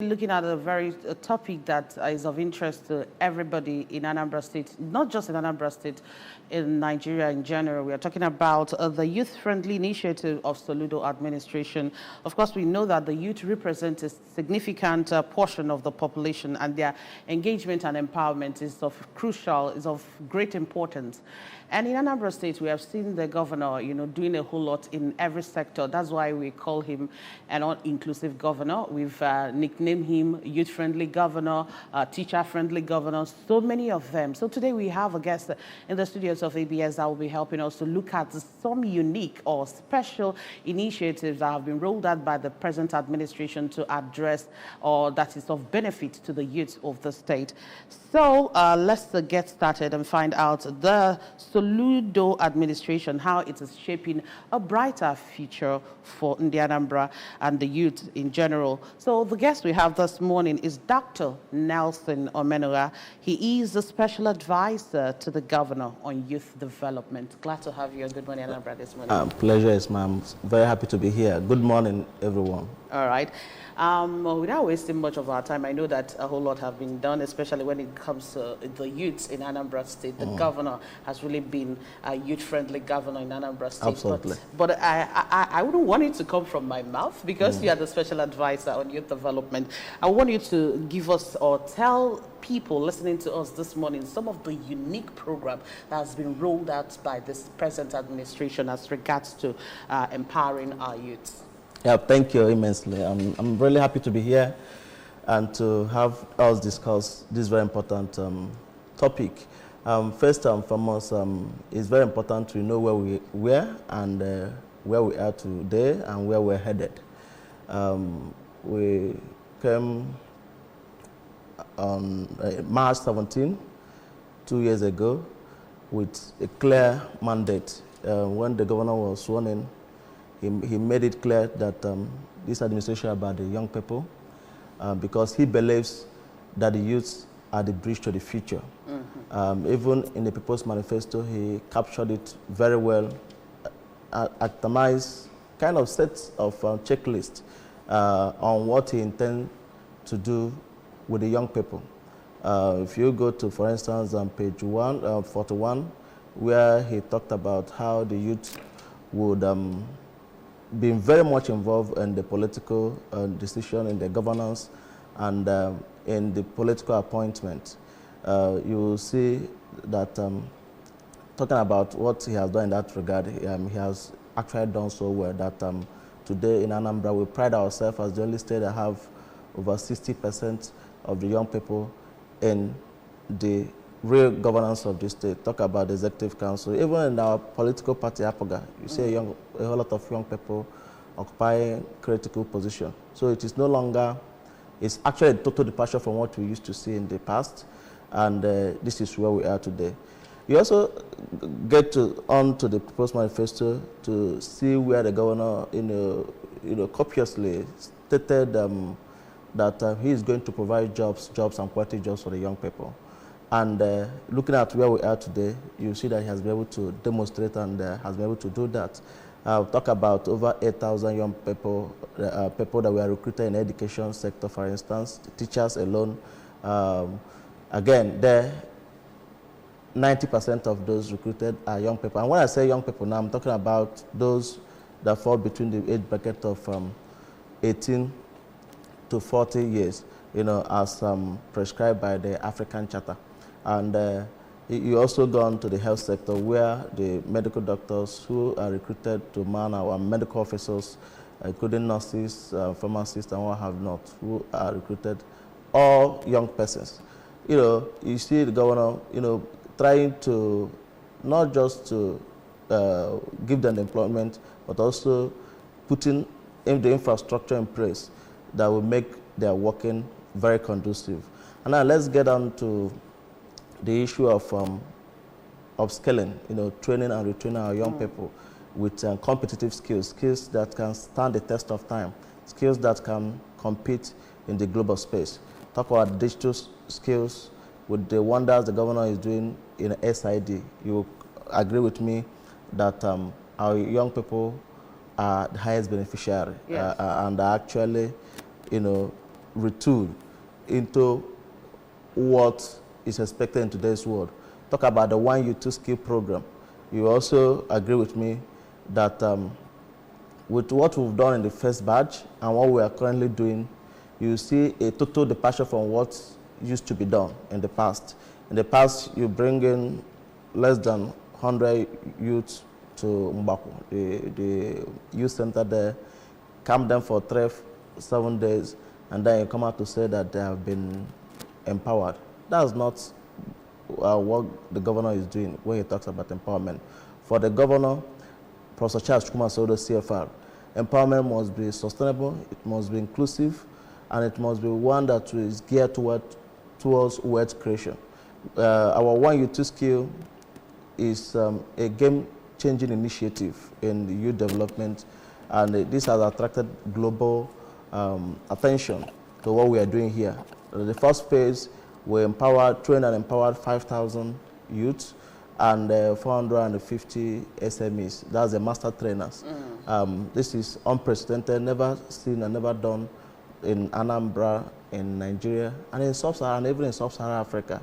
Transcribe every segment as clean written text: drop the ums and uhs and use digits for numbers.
Looking at a topic that is of interest to everybody in Anambra State, not just in Anambra State, in Nigeria in general. We are talking about the youth-friendly initiative of Soludo administration. Of course, we know that the youth represent a significant portion of the population, and their engagement and empowerment is of great importance. And in Anambra State, we have seen the governor, doing a whole lot in every sector. That's why we call him an all-inclusive governor. We've nicknamed him youth-friendly governor, teacher-friendly governor, so many of them. So today we have a guest in the studios of ABS that will be helping us to look at some unique or special initiatives that have been rolled out by the present administration to address or that is of benefit to the youth of the state. So let's get started and find out the Soludo administration, how it is shaping a brighter future for Anambra and the youth in general. So the guest we have this morning is Dr. Nelson Omenua. He is the special advisor to the governor on youth development. Glad to have you. Good morning, Anambra, this morning. Pleasure is ma'am. Very happy to be here. Good morning, everyone. All right. Without wasting much of our time, I know that a whole lot have been done, especially when it comes to the youths in Anambra State. The governor has really been a youth-friendly governor in Anambra State. Absolutely. But I wouldn't want it to come from my mouth because you are the special advisor on youth development. I want you to give us or tell people listening to us this morning some of the unique program that has been rolled out by this present administration as regards to empowering our youths. Yeah, thank you immensely. I'm really happy to be here and to have us discuss this very important topic. First and foremost, it's very important to know where we were and where we are today and where we're headed. We came on March 17, 2 years ago, with a clear mandate. When the governor was sworn in, he made it clear that this administration about the young people, because he believes that the youths are the bridge to the future. Even in the People's Manifesto, he captured it very well, itemized kind of sets of checklist on what he intends to do with the young people. If you go to, for instance, on page 41, where he talked about how the youth would been very much involved in the political decision, in the governance, and in the political appointment. You will see that talking about what he has done in that regard, he has actually done so well that today in Anambra we pride ourselves as the only state that have over 60% of the young people in the real governance of the state. Talk about the executive council. Even in our political party, APOGA, you see a whole lot of young people occupying critical position. So it is no longer, it's actually a total departure from what we used to see in the past, and this is where we are today. You also get onto the People's Manifesto to see where the governor, copiously stated that he is going to provide jobs and quality jobs for the young people. And looking at where we are today, you see that he has been able to demonstrate and has been able to do that. Talk about over 8,000 young people, people that were recruited in the education sector, for instance, the teachers alone. Again, 90% of those recruited are young people. And when I say young people now, I'm talking about those that fall between the age bracket of 18 to 40 years, as prescribed by the African Charter. And you also go on to the health sector where the medical doctors who are recruited to man our medical officers, including nurses, pharmacists, and what have not, who are recruited, all young persons. You see the governor, trying to not just to give them employment, but also putting in the infrastructure in place that will make their working very conducive. And now let's get on to the issue of upskilling, training and retraining our young people with competitive skills that can stand the test of time, skills that can compete in the global space. Talk about digital skills with the wonders the governor is doing in SID. You agree with me that our young people are the highest beneficiary, yes. And are actually, retooled into what is expected in today's world. Talk about the One Youth Two Skill program. You also agree with me that with what we've done in the first batch and what we are currently doing, you see a total departure from what used to be done in the past. In the past, you bring in less than 100 youths to Mbaku, the youth center there, camp them for 7 days, and then you come out to say that they have been empowered. That's not what the governor is doing when he talks about empowerment. For the governor, Professor Charles Soludo, CFR, empowerment must be sustainable, it must be inclusive, and it must be one that is geared towards wealth creation. Our One Youth Two Skill is a game-changing initiative in the youth development, and this has attracted global attention to what we are doing here. The first phase, we trained and empowered 5,000 youths and 450 SMEs. That's the master trainers. This is unprecedented, never seen and never done in Anambra, in Nigeria, and in Sub-Saharan, even in Sub-Saharan Africa,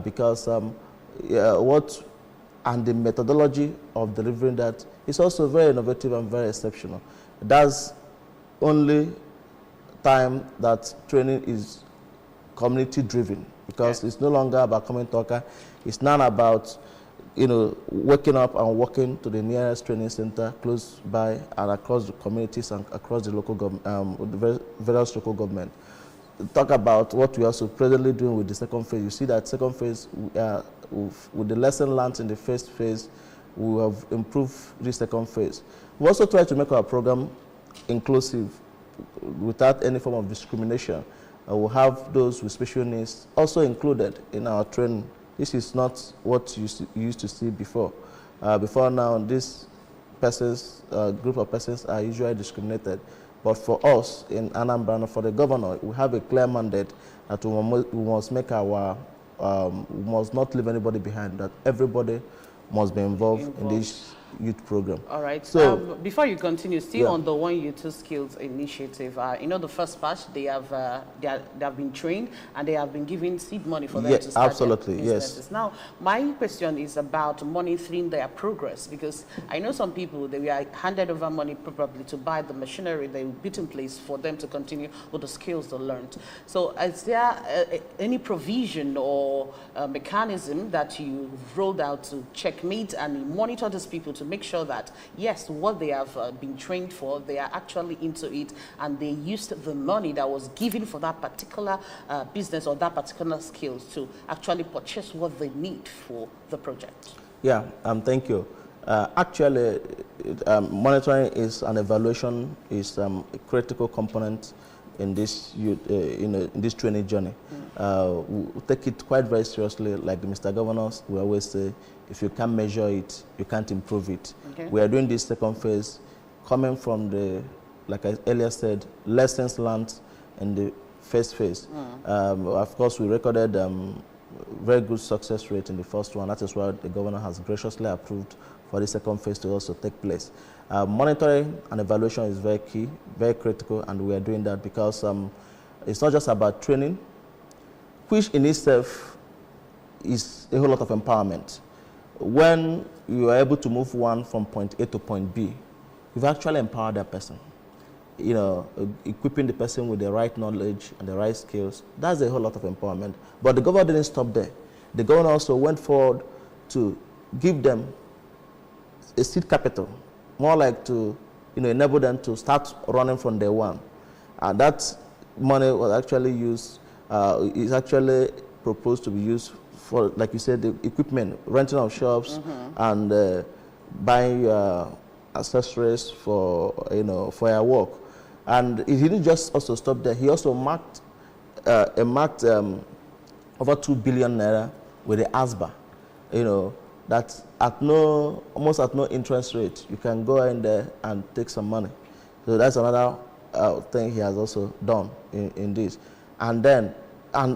because the methodology of delivering that is also very innovative and very exceptional. That's only time that training is community driven, because it's no longer about coming talker. It's not about waking up and walking to the nearest training center close by and across the communities and across the local government, various local government. Talk about what we are also presently doing with the second phase. You see that second phase, with the lesson learned in the first phase, we have improved the second phase. We also try to make our program inclusive without any form of discrimination. We'll have those with special needs also included in our training. This is not what you used to see before. Before now, this group of persons are usually discriminated. But for us in Anambra and for the governor, we have a clear mandate that we must make we must not leave anybody behind, that everybody must be involved in this youth program. All right. So before you continue, still on the One Youth Two Skills initiative, the first batch, they have been trained and they have been given seed money for them to start absolutely, their businesses. Yes. Now, my question is about monitoring their progress, because I know some people, they were handed over money probably to buy the machinery they will put in place for them to continue with the skills they learned. So is there any provision or mechanism that you rolled out to checkmate and monitor these people to make sure that, yes, what they have been trained for, they are actually into it, and they used the money that was given for that particular business or that particular skills to actually purchase what they need for the project? Yeah, thank you. Actually, monitoring is an evaluation is a critical component in this in this training journey. We take it quite very seriously. Like Mr. Governors, we always say, if you can't measure it, you can't improve it. Okay. We are doing this second phase, coming from the, like I earlier said, lessons learned in the first phase. Of course, we recorded very good success rate in the first one. That is why the governor has graciously approved for the second phase to also take place. Monitoring and evaluation is very key, very critical, and we are doing that because it's not just about training, which in itself is a whole lot of empowerment. When you are able to move one from point A to point B, you've actually empowered that person. Equipping the person with the right knowledge and the right skills, that's a whole lot of empowerment. But the governor didn't stop there. The governor also went forward to give them a seed capital, more like to enable them to start running from day one. And that money was actually used, is actually proposed to be used for, like you said, the equipment, renting of shops, and buying accessories for for our work. And he didn't just also stop there. He also marked over 2 billion naira with the ASBA. That almost at no interest rate, you can go in there and take some money. So that's another thing he has also done in this. And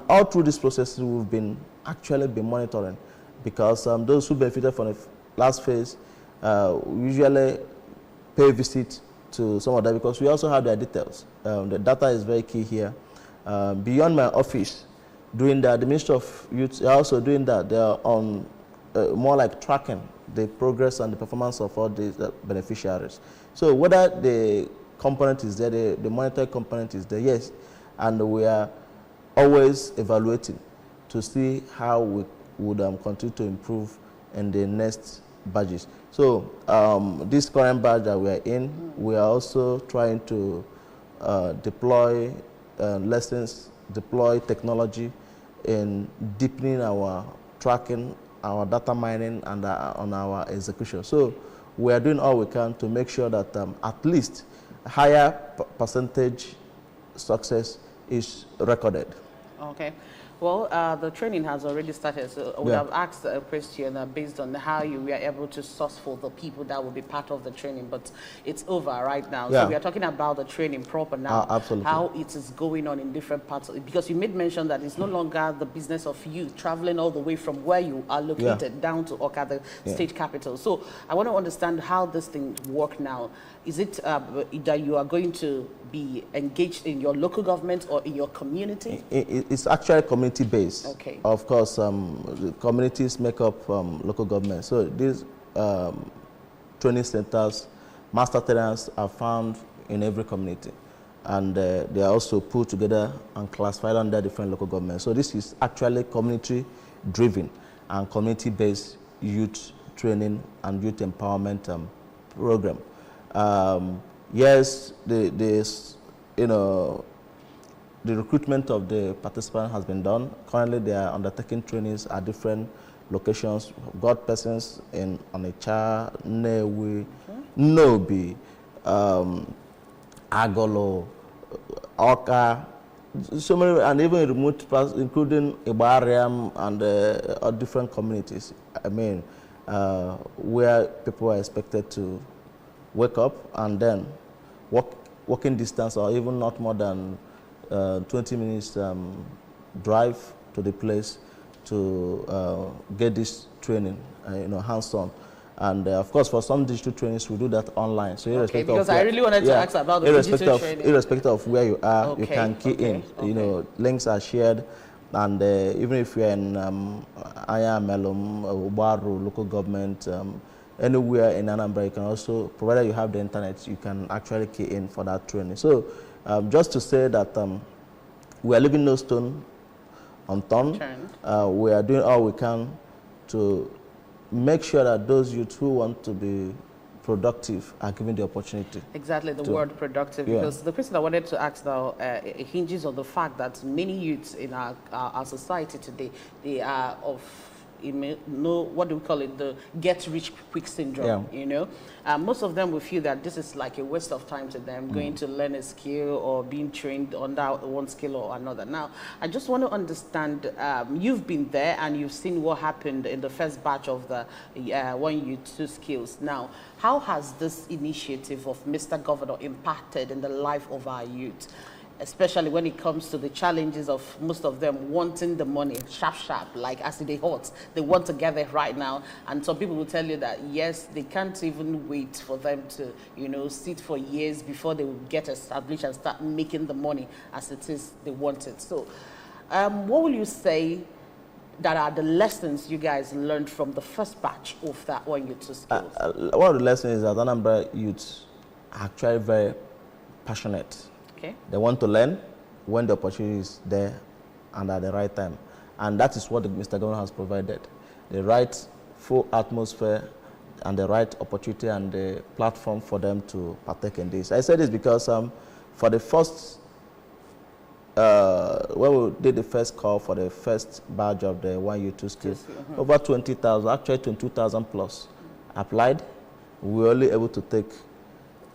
all through this process, we've actually been monitoring, because those who benefited from the last phase usually pay a visit to some of them, because we also have their details. The data is very key here. Beyond my office, doing that, the Ministry of Youth are also doing that. They are on more like tracking the progress and the performance of all these beneficiaries. So whether the component is there, the monetary component is there, yes, and we are always evaluating to see how we would continue to improve in the next badges. So this current badge that we are in, we are also trying to deploy lessons, deploy technology in deepening our tracking, our data mining, and on our execution. So we are doing all we can to make sure that at least a higher percentage success is recorded. Okay. Well, the training has already started, so I would have asked a question based on how you were able to source for the people that will be part of the training, but it's over right now. So we are talking about the training proper now, absolutely. How it is going on in different parts, because you made mention that it's no longer the business of you traveling all the way from where you are located down to Oka, the state capital. So I want to understand how this thing works now. Is it that you are going to be engaged in your local government or in your community? It's actually community-based. Okay. Of course, the communities make up local government. So these training centers, master trainers are found in every community. And they are also put together and classified under different local governments. So this is actually community-driven and community-based youth training and youth empowerment program. Yes, the recruitment of the participant has been done. Currently, they are undertaking trainings at different locations. We've got persons in Onitsha, Nnewi, Nnobi, Agolo, Oka, so many, and even remote parts, including Ibariam and different communities. I mean, where people are expected to wake up and then walking distance, or even not more than 20 minutes drive to the place to get this training, hands-on. And of course, for some digital trainings, we do that online. So irrespective because of I really wanted to ask about the digital training. Irrespective of where you are, you can key in. Links are shared. And even if you're in Ayamelum, Ubaru, local government, anywhere in Anambra, you can also, provided you have the internet, you can actually key in for that training. So just to say that we are leaving no stone unturned. We are doing all we can to make sure that those youth who want to be productive are given the opportunity. Exactly, the word productive, because the question I wanted to ask now hinges on the fact that many youths in our society today, they are of what do we call it, the get-rich-quick syndrome, most of them will feel that this is like a waste of time to them, going to learn a skill or being trained under one skill or another. Now, I just want to understand, you've been there and you've seen what happened in the first batch of the 1U2 skills. Now, how has this initiative of Mr. Governor impacted in the life of our youth? Especially when it comes to the challenges of most of them wanting the money sharp, like as they hot. They want to get it right now. And some people will tell you that, yes, they can't even wait for them to, sit for years before they will get established and start making the money as it is they want it. So what will you say that are the lessons you guys learned from the first batch of that 1U2 skills? One of the lessons is that Anambra youths are actually very passionate. Okay. They want to learn when the opportunity is there and at the right time. And that is what Mr. Governor has provided. The right full atmosphere and the right opportunity and the platform for them to partake in this. I say this because for the first, when we did the first call for the first batch of the 1U2 skills, over 20,000, actually 22,000 plus applied. We were only able to take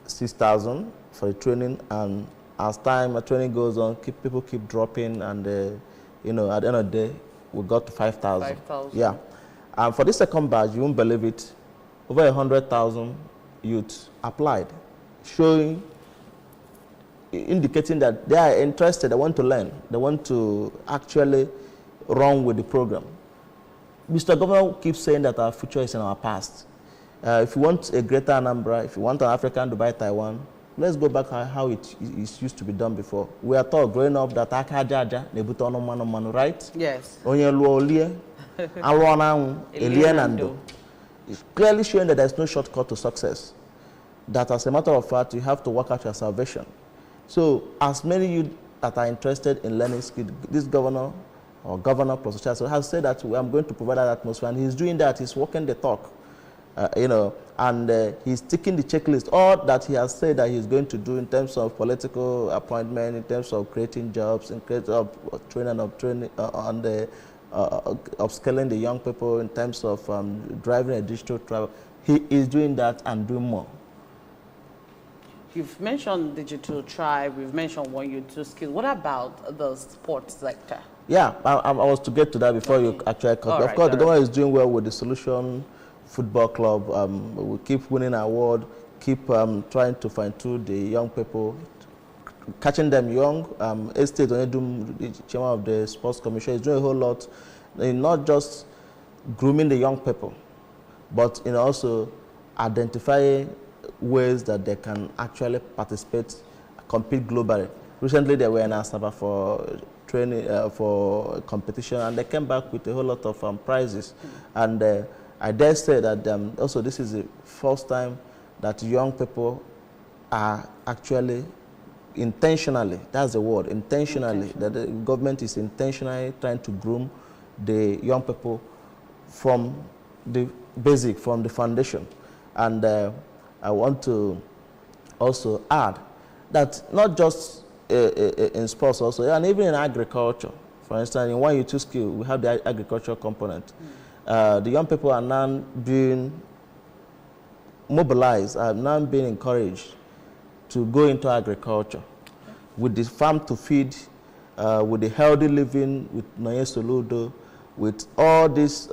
6,000 for the training, and as training goes on, people keep dropping, and at the end of the day, we got to 5,000. 5,000. Yeah. And for this second batch, you won't believe it, over 100,000 youths applied, indicating that they are interested, they want to learn, they want to actually run with the program. Mr. Governor keeps saying that our future is in our past. If you want a greater Anambra, if you want an African Dubai, Taiwan, let's go back how it used to be done before. We are taught growing up that akajaja nebuto no manu, right? Yes. Onye luo olie, alụọ n'anwụ, elie na ndo. It's clearly showing that there's no shortcut to success. That as a matter of fact, you have to work out your salvation. So as many youth that are interested in learning skill, this governor or governor plus social has said that I'm going to provide that atmosphere, and he's doing that. He's walking the talk, you know, and he's ticking the checklist. All that he has said that he's going to do in terms of political appointment, in terms of creating jobs, in terms of training on the upscaling the young people, in terms of driving a digital travel. He is doing that and doing more. You've mentioned digital tribe, we've mentioned 1 2 skills. What about the sports sector? Yeah, I was to get to that before you actually cut. Of course, the government is doing well with the Solution Football Club. We keep winning award, keep trying to fine-tune the young people, catching them young. Estate Onedum, the chairman of the Sports Commission, is doing a whole lot in not just grooming the young people, but in also identifying ways that they can actually participate, compete globally. Recently, they were in Anambra for training, for competition, and they came back with a whole lot of prizes. And I dare say that also this is the first time that young people are actually intentionally, that's the word, intentionally, that the government is intentionally trying to groom the young people from the basic, from the foundation. And I want to also add that not just in sports also, and even in agriculture. For instance, in 1 2 skill, we have the agricultural component. The young people are now being mobilized, are now being encouraged to go into agriculture with the farm to feed, with the healthy living, with Soludo, with all this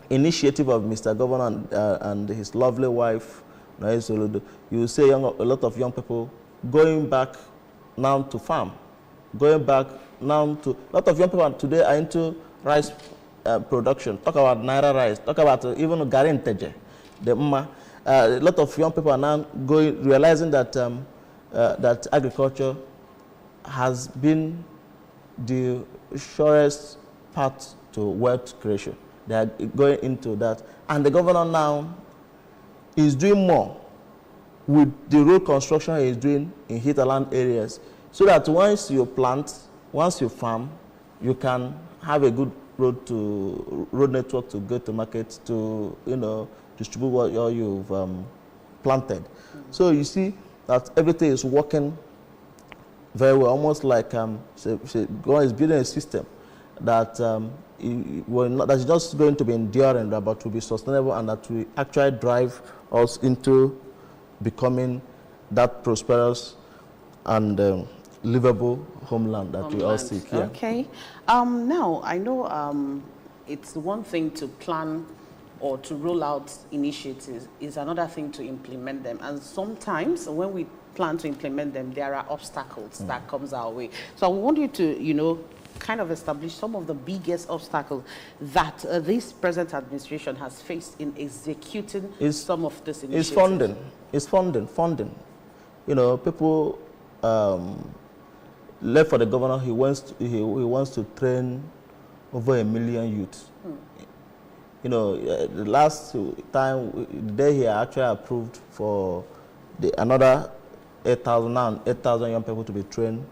initiative of Mr. Governor and his lovely wife, Soludo. You will see a lot of young people going back now to farm, going back now to, a lot of young people today are into rice production. Talk about Naira rice, talk about even Garin Teje. A lot of young people are now realizing that that agriculture has been the surest path to wealth creation. They are going into that. And the governor now is doing more with the road construction he is doing in hinterland areas, so that once you plant, once you farm, you can have a good road network to go to market to, you know, distribute what you've planted. So you see that everything is working very well, almost like God is building a system that that's just going to be enduring, but will be sustainable, and that will actually drive us into becoming that prosperous and livable homeland that we all seek. Yeah. Okay. Now, I know it's one thing to plan or to roll out initiatives, is another thing to implement them. And sometimes when we plan to implement them, there are obstacles that comes our way. So I want you to, you know, kind of establish some of the biggest obstacles that this present administration has faced in executing some of this initiatives. It's funding. You know, people left for the governor. He wants to train over 1 million youths. You know, the last time, the day he actually approved for another 8,000 young people to be trained.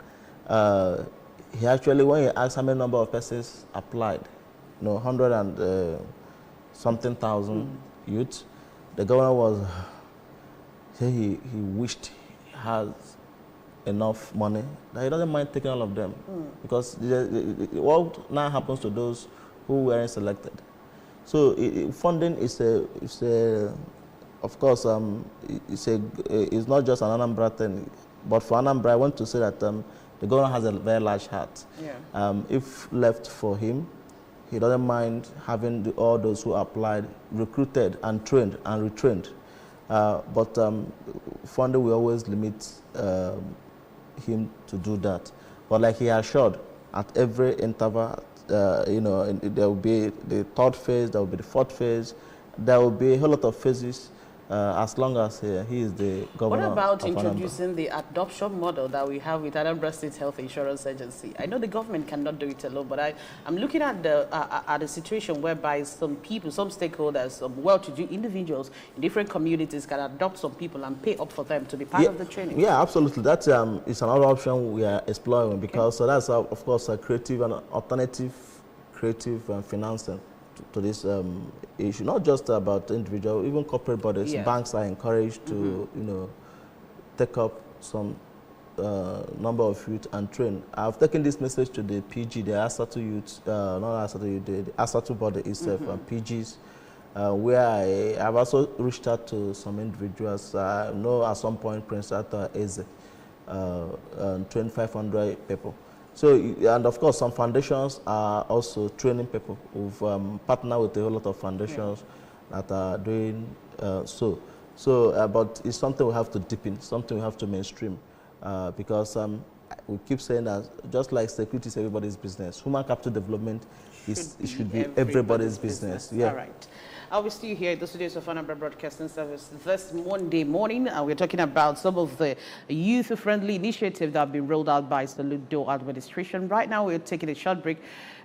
He actually, when he asked how many number of persons applied, you know, 100 and something thousand youths, the governor was, he wished he has enough money that he doesn't mind taking all of them, because what now happens to those who weren't selected? So funding is of course, it's not just an Anambra thing, but for Anambra, I want to say that the governor has a very large heart. Yeah. If left for him, he doesn't mind having all those who applied recruited and trained and retrained. But funding will always limit him to do that. But like he assured, at every interval, you know, there will be the third phase, there will be the fourth phase, there will be a whole lot of phases as long as he is the governor. What about of introducing the adoption model that we have with Anambra State Health Insurance Agency? I know the government cannot do it alone, but I'm looking at the situation whereby some people, some stakeholders, some well-to-do individuals in different communities can adopt some people and pay up for them to be part of the training. Yeah, absolutely. That is another option we are exploring because that's, of course, a creative and alternative creative financing to this issue, not just about individual, even corporate bodies. Yeah. Banks are encouraged to, take up some number of youth and train. I've taken this message to the PG, the ASATU youth, not ASATU youth, the ASATU body itself, and PGs, where I've also reached out to some individuals. I know at some point Prince Arthur is trained 500 people. So, and of course, some foundations are also training people. We've partnered with a whole lot of foundations that are doing so. But it's something we have to deepen, something we have to mainstream, because we keep saying that just like security is everybody's business, human capital development should be everybody's business. Yeah. All right. I'll be still here at the studios of Anambra Broadcasting Service this Monday morning. We're talking about some of the youth-friendly initiatives that have been rolled out by Soludo administration. Right now, we're taking a short break.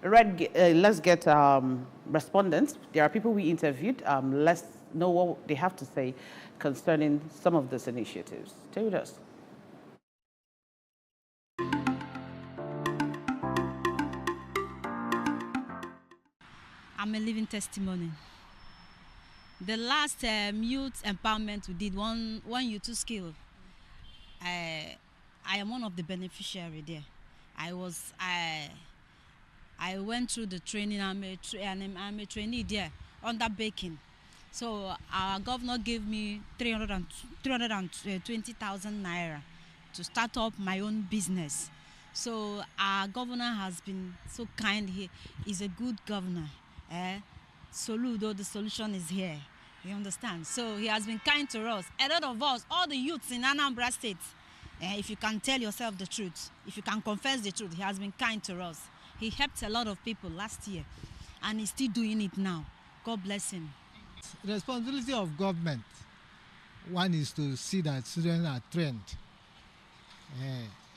Let's get respondents. There are people we interviewed. Let's know what they have to say concerning some of these initiatives. Stay with us. I'm a living testimony. The last youth empowerment we did, one youth skill, I am one of the beneficiaries there. I went through the training. I'm a trainee there under baking. So our governor gave me 320,000 naira to start up my own business. So our governor has been so kind. He is a good governor. Soludo, the solution is here. You understand? So he has been kind to us. A lot of us, all the youths in Anambra State, if you can tell yourself the truth, if you can confess the truth, he has been kind to us. He helped a lot of people last year, and he's still doing it now. God bless him. The responsibility of government, one is to see that children are trained.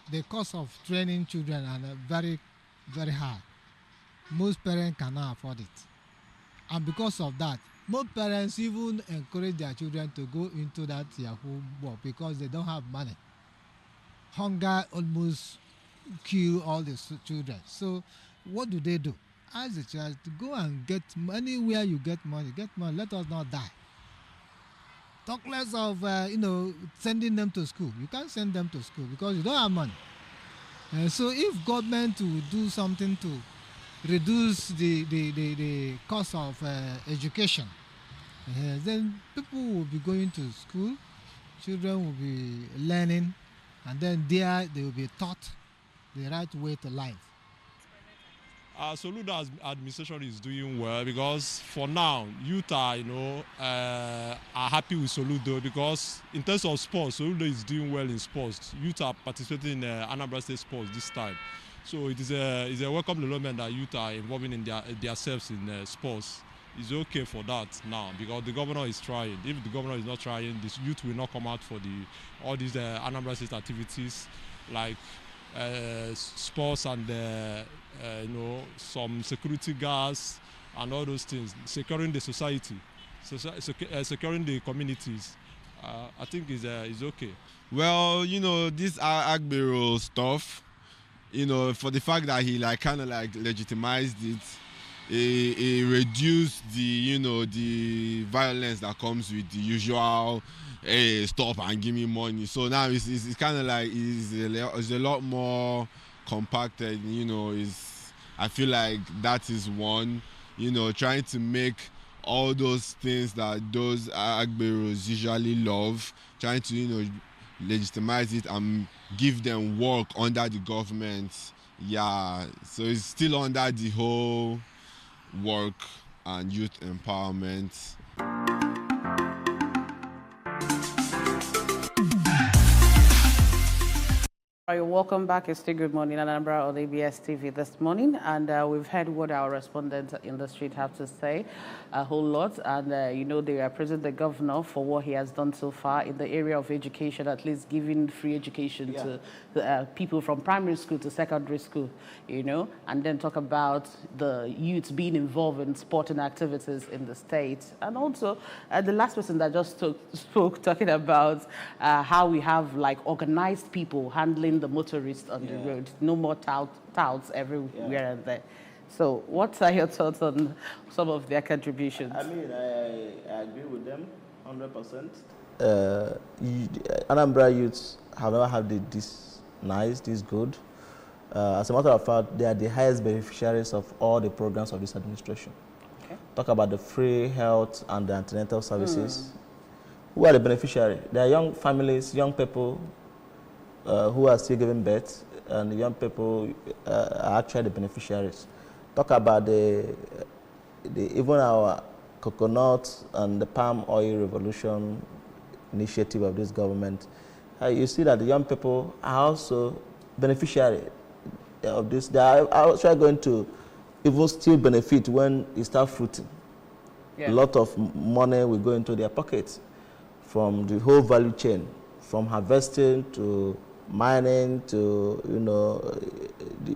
The cost of training children are very, very high. Most parents cannot afford it. And because of that, most parents even encourage their children to go into that Yahoo work because they don't have money. Hunger almost kills all the children. So what do? Ask the child to go and get money where you get money. Get money, let us not die. Talk less of, sending them to school. You can't send them to school because you don't have money. So if government will do something to reduce the cost of education, then people will be going to school, children will be learning, and then there they will be taught the right way to life. Soludo administration is doing well because for now youth are happy with Soludo because in terms of sports, Soludo is doing well in sports. Youth are participating in Anambra State sports this time. So it is a welcome development that youth are involving in themselves in sports. It's okay for that now because the governor is trying. If the governor is not trying, this youth will not come out for all these Anambra State activities like sports and some security guards and all those things, securing the society, securing the communities. I think is okay. Well, this Agbero stuff, for the fact that he kind of legitimized it, he reduced the violence that comes with the usual stop and give me money. So now it's kind of it's a lot more compacted. I feel like that is one. Trying to make all those things that those Agberos usually love, trying to legitimize it and give them work under the government. Yeah, so it's still under the whole work and youth empowerment. All right, welcome back. It's still Good Morning Anambra on ABS TV this morning, and we've heard what our respondents in the street have to say, a whole lot. And you know, they are praising the governor for what he has done so far in the area of education, at least giving free education to people from primary school to secondary school. You know, and then talk about the youth being involved in sporting activities in the state, and also the last person that just spoke talking about how we have like organized people handling the motorists on the road. No more touts everywhere and there. So what are your thoughts on some of their contributions? I mean, I agree with them 100%. Anambra youths have never had this nice, this good. As a matter of fact, they are the highest beneficiaries of all the programs of this administration. Okay. Talk about the free health and the antenatal services. Who are the beneficiaries? They are young families, young people who are still giving birth, and the young people are actually the beneficiaries. Talk about even our coconut and the palm oil revolution initiative of this government. You see that the young people are also beneficiaries of this. They are actually going to even still benefit when it starts fruiting. Yeah. A lot of money will go into their pockets from the whole value chain, from harvesting to mining to, you know,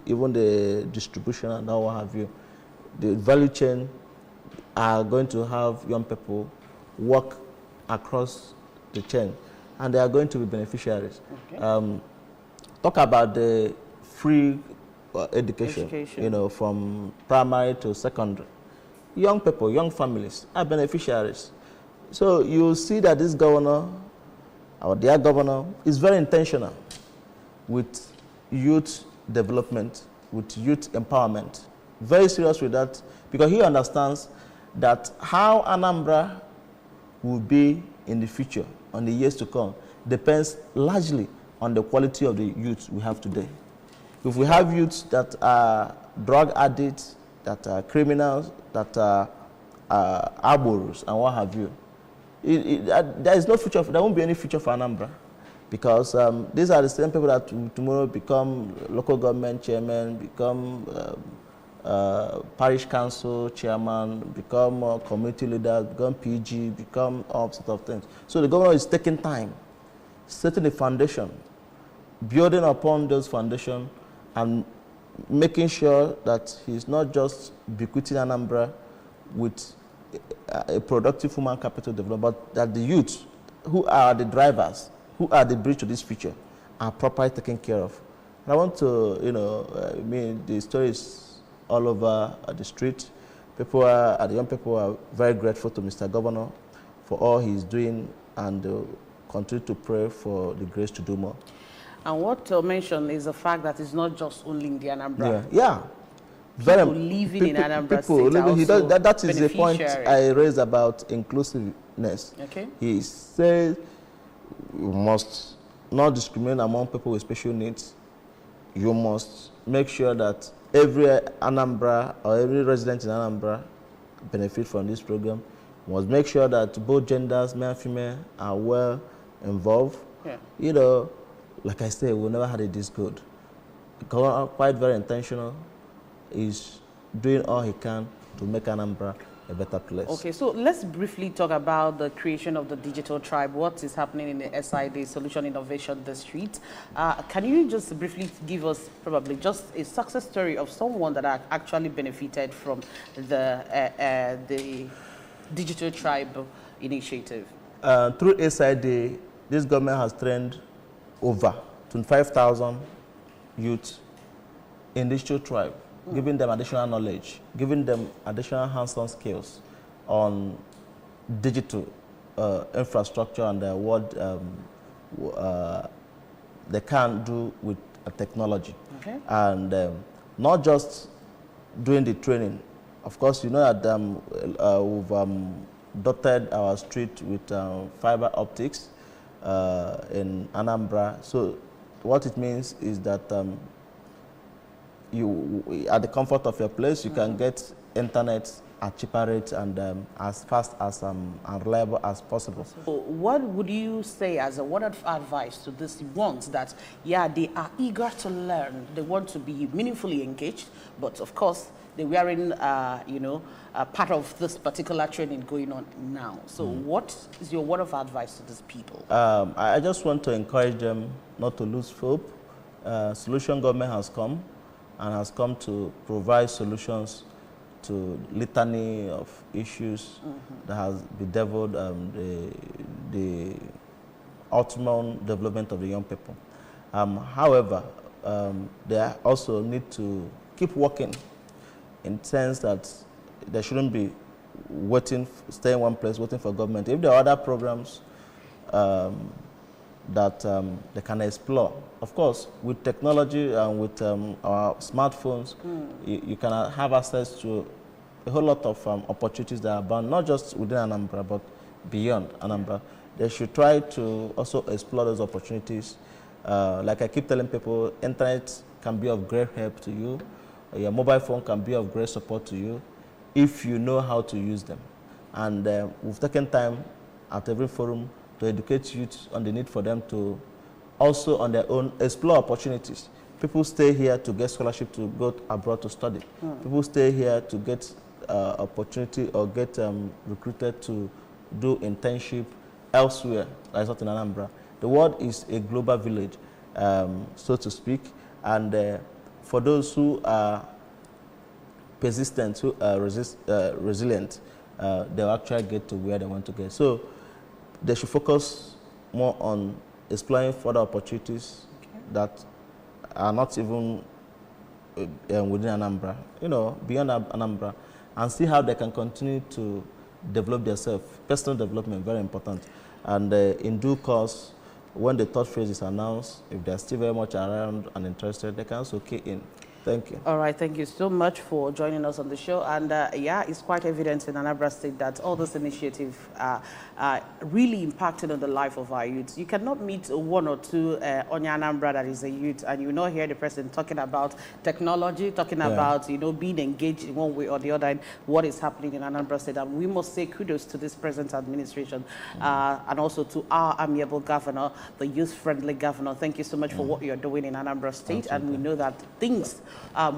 even the distribution and all what have you. The value chain are going to have young people work across the chain, and they are going to be beneficiaries. Okay. Talk about the free education, you know, from primary to secondary. Young people, young families are beneficiaries. So you see that this governor, our dear governor, is very intentional with youth development, with youth empowerment. Very serious with that, because he understands that how Anambra will be in the future, on the years to come, depends largely on the quality of the youth we have today. If we have youths that are drug addicts, that are criminals, that are arborers, and what have you, there is no future. There won't be any future for Anambra, because these are the same people that tomorrow become local government chairman, become parish council chairman, become community leaders, become PG, become all sorts of things. So the governor is taking time, setting a foundation, building upon those foundations, and making sure that he's not just bequeathing Anambra with a productive human capital development, but that the youth, who are the drivers, who are the bridge to this future, are properly taken care of. And I want to, you know, I mean, the stories all over the street. The young people are very grateful to Mr. Governor for all he's doing, and continue to pray for the grace to do more. And what to mention is the fact that it's not just only in the Anambra. Yeah. People living in Anambra State that is the point I raised about inclusiveness. Okay. He says you must not discriminate among people with special needs. You must make sure that every Anambra or every resident in Anambra benefit from this program. You must make sure that both genders, male and female, are well involved. Yeah. You know, like I said, we never had it this good. Quite very intentional. Is doing all he can to make Anambra a better place. Okay, so let's briefly talk about the creation of the digital tribe. What is happening in the SID, Solution Innovation District? Can you just briefly give us probably just a success story of someone that actually benefited from the digital tribe initiative? Through SID, this government has trained over 25,000 youth in digital tribe, giving them additional knowledge, giving them additional hands-on skills on digital infrastructure and what they can do with technology. Okay. And not just doing the training. Of course, you know that we've dotted our street with fiber optics in Anambra. So what it means is that you at the comfort of your place, you can get internet at cheaper rates and as fast as and reliable as possible. So what would you say as a word of advice to these ones that, yeah, they are eager to learn, they want to be meaningfully engaged, but of course they wearing, part of this particular training going on now. So what is your word of advice to these people? I just want to encourage them not to lose hope. Solution government has come and has come to provide solutions to litany of issues that has bedeviled the ultimate development of the young people. However, they also need to keep working in the sense that they shouldn't be stay in one place, waiting for government. If there are other programs that they can explore, of course, with technology and with our smartphones, you can have access to a whole lot of opportunities that are bound, not just within Anambra, but beyond Anambra. They should try to also explore those opportunities. Like I keep telling people, internet can be of great help to you. Your mobile phone can be of great support to you if you know how to use them. And we've taken time at every forum to educate youth on the need for them to also on their own explore opportunities. People stay here to get scholarship to go abroad to study. People stay here to get opportunity or get recruited to do internship elsewhere, like not in Anambra. The world is a global village, so to speak, and for those who are persistent, who are resilient, they'll actually get to where they want to get. So they should focus more on exploring further opportunities that are not even within Anambra, beyond Anambra, and see how they can continue to develop themselves. Personal development, very important. And in due course, when the third phase is announced, if they're still very much around and interested, they can also key in. Thank you. All right, thank you so much for joining us on the show. And yeah, it's quite evident in Anambra State that all this initiative are really impacting on the life of our youth. You cannot meet one or two on Anambra that is a youth, and you will not hear the person talking about technology, talking about being engaged in one way or the other in what is happening in Anambra State. And we must say kudos to this present administration and also to our amiable governor, the youth-friendly governor. Thank you so much for what you're doing in Anambra State, and we know that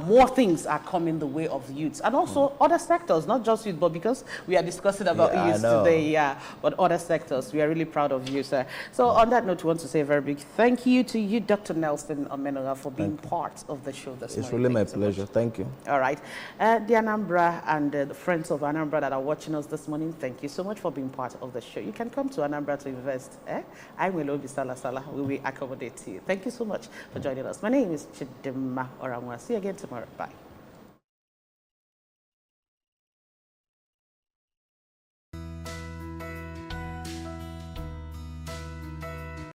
more things are coming the way of youths and also other sectors, not just youth, but because we are discussing about youth today, but other sectors. We are really proud of you, sir. So on that note, we want to say a very big thank you to you, Dr. Nelson Omenora, for being part of the show this morning. It's really my pleasure. Thank you. All right. The Anambra and the friends of Anambra that are watching us this morning, thank you so much for being part of the show. You can come to Anambra to invest. I will be Salah. We will accommodate you. Thank you so much for joining us. My name is Chidima Oramwa. See you again tomorrow. Bye.